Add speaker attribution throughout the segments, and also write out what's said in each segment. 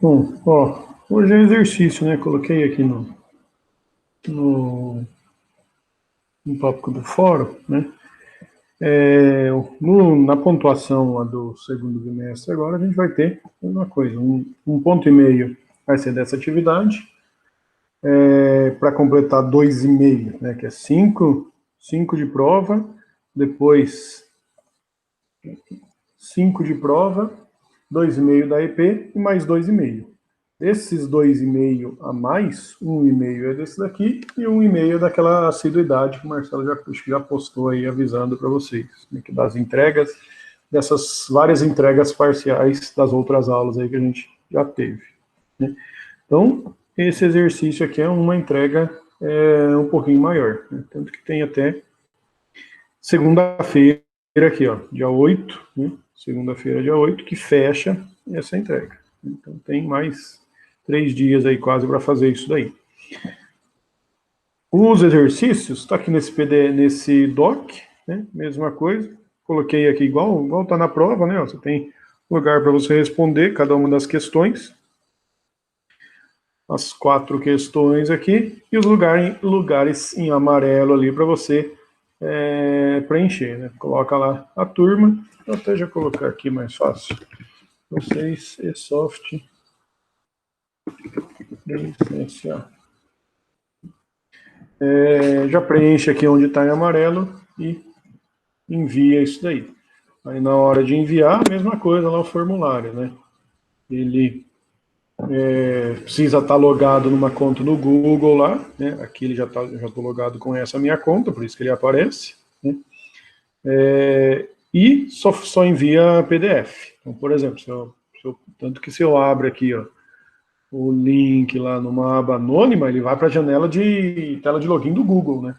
Speaker 1: Bom, ó, hoje é exercício, né? Coloquei aqui no tópico do fórum, né? Na pontuação lá do segundo bimestre, agora a gente vai ter uma coisa, um ponto e meio vai ser dessa atividade, para completar 2,5, né? Que é 5 de prova, depois 5 de prova, 2,5 da EP e mais 2,5. Desses 2,5 a mais, 1,5 é desse daqui e 1,5 é daquela assiduidade que o Marcelo já postou aí avisando para vocês, né, que das entregas, dessas várias entregas parciais das outras aulas aí que a gente já teve, né? Então, esse exercício aqui é uma entrega um pouquinho maior, né? Tanto que tem até segunda-feira aqui, ó, dia 8, né? Segunda-feira, dia 8, que fecha essa entrega. Então tem mais 3 dias aí quase para fazer isso daí. Os exercícios, está aqui nesse doc, né? Mesma coisa. Coloquei aqui igual está na prova, né? Você tem lugar para você responder cada uma das questões. As 4 questões aqui e os lugares em amarelo ali para você preencher, né? Coloca lá a turma. Vou até já colocar aqui mais fácil. Vocês e soft licenciar. Já preenche aqui onde está em amarelo e envia isso daí. Aí na hora de enviar, a mesma coisa lá o formulário, né? Ele precisa estar logado numa conta no Google lá, né? Aqui ele já estou logado com essa minha conta, por isso que ele aparece, né? E só envia PDF. Então, por exemplo, tanto que se eu abro aqui, ó, o link lá numa aba anônima, ele vai para a janela de tela de login do Google, né?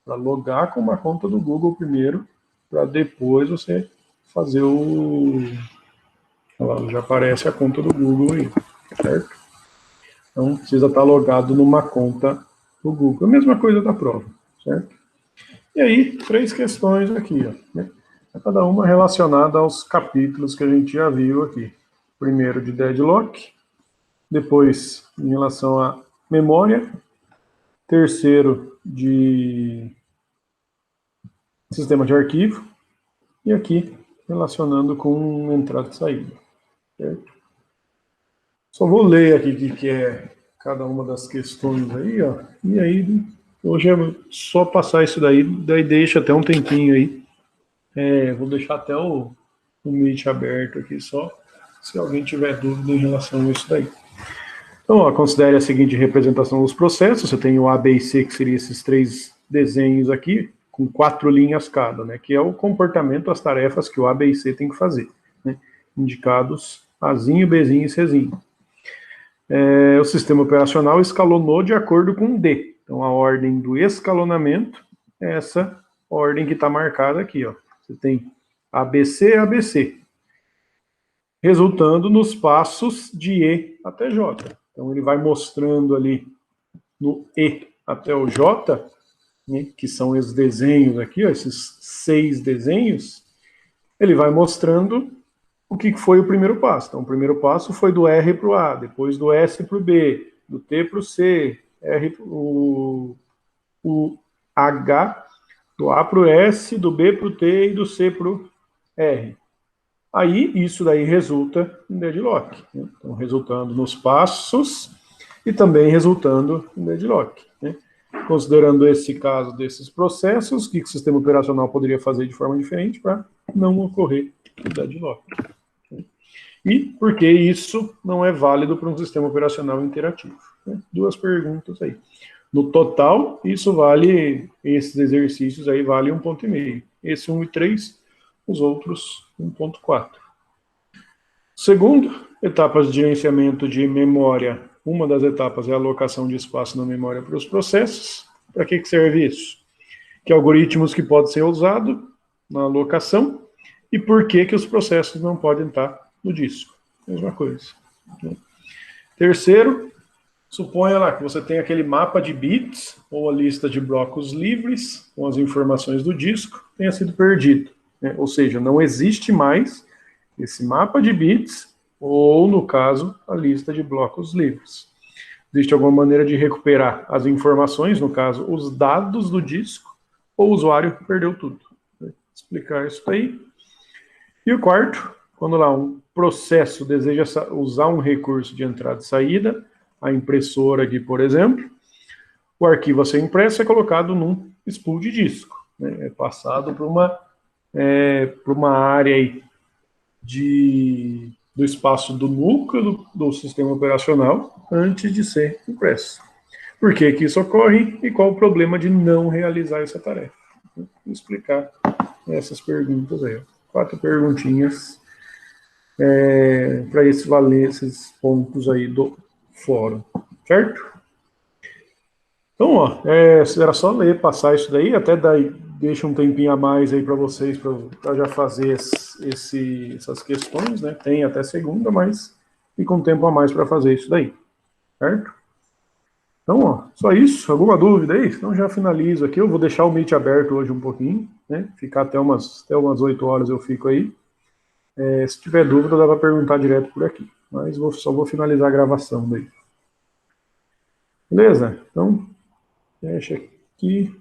Speaker 1: Para logar com uma conta do Google primeiro, para depois você fazer Olha lá, já aparece a conta do Google aí, certo? Então, precisa estar logado numa conta do Google. A mesma coisa da prova, certo? E aí, 3 questões aqui, ó, né? Cada uma relacionada aos capítulos que a gente já viu aqui. Primeiro de deadlock, depois em relação à memória, terceiro de sistema de arquivo, e aqui relacionando com entrada e saída, certo? Só vou ler aqui o que é cada uma das questões aí, ó, e aí hoje é só passar isso daí deixa até um tempinho aí. Vou deixar até o Meet aberto aqui só, se alguém tiver dúvida em relação a isso daí. Então, ó, considere a seguinte representação dos processos. Você tem o A, B e C, que seriam esses 3 desenhos aqui, com 4 linhas cada, né? Que é o comportamento, as tarefas que o A, B e C tem que fazer, né? Indicados Azinho, Bzinho e Czinho. O sistema operacional escalonou de acordo com D. Então, a ordem do escalonamento é essa ordem que está marcada aqui, ó. Você tem ABC, ABC, resultando nos passos de E até J. Então, ele vai mostrando ali no E até o J, né, que são os desenhos aqui, ó, esses 6 desenhos, ele vai mostrando o que foi o primeiro passo. Então, o primeiro passo foi do R para o A, depois do S para o B, do T para o C, o H, do A para o S, do B para o T e do C para o R. Aí, isso daí resulta em deadlock, né? Então, resultando nos passos e também resultando em deadlock, né? Considerando esse caso desses processos, o que o sistema operacional poderia fazer de forma diferente para não ocorrer o deadlock? E por que isso não é válido para um sistema operacional interativo? 2 perguntas aí. No total, isso vale, esses exercícios aí vale 1,5 ponto. Esse 1 e 3, os outros 1,4. Segundo, etapas de gerenciamento de memória. Uma das etapas é a alocação de espaço na memória para os processos. Para que serve isso? Que algoritmos que podem ser usados na alocação e por que os processos não podem estar no disco. Mesma coisa. Terceiro, suponha lá que você tem aquele mapa de bits ou a lista de blocos livres com as informações do disco tenha sido perdido, né? Ou seja, não existe mais esse mapa de bits ou, no caso, a lista de blocos livres. Existe alguma maneira de recuperar as informações, no caso, os dados do disco, ou o usuário perdeu tudo. Vou explicar isso aí. E o quarto, quando lá um processo deseja usar um recurso de entrada e saída, a impressora aqui, por exemplo, o arquivo a ser impresso é colocado num spool de disco, né? É passado para uma área aí do espaço do núcleo do sistema operacional antes de ser impresso. Por que isso ocorre e qual o problema de não realizar essa tarefa? Vou explicar essas perguntas aí. 4 perguntinhas para valer esses pontos aí do fórum, certo? Então, ó, era só ler, passar isso daí, até daí deixa um tempinho a mais aí para vocês, para já fazer essas questões, né? Tem até segunda, mas fica um tempo a mais para fazer isso daí, certo? Então, ó, só isso. Alguma dúvida aí? Então já finalizo aqui. Eu vou deixar o Meet aberto hoje um pouquinho, né? Ficar até umas 8 horas eu fico aí. Se tiver dúvida, dá para perguntar direto por aqui. Mas só vou finalizar a gravação daí. Beleza? Então, fecha aqui.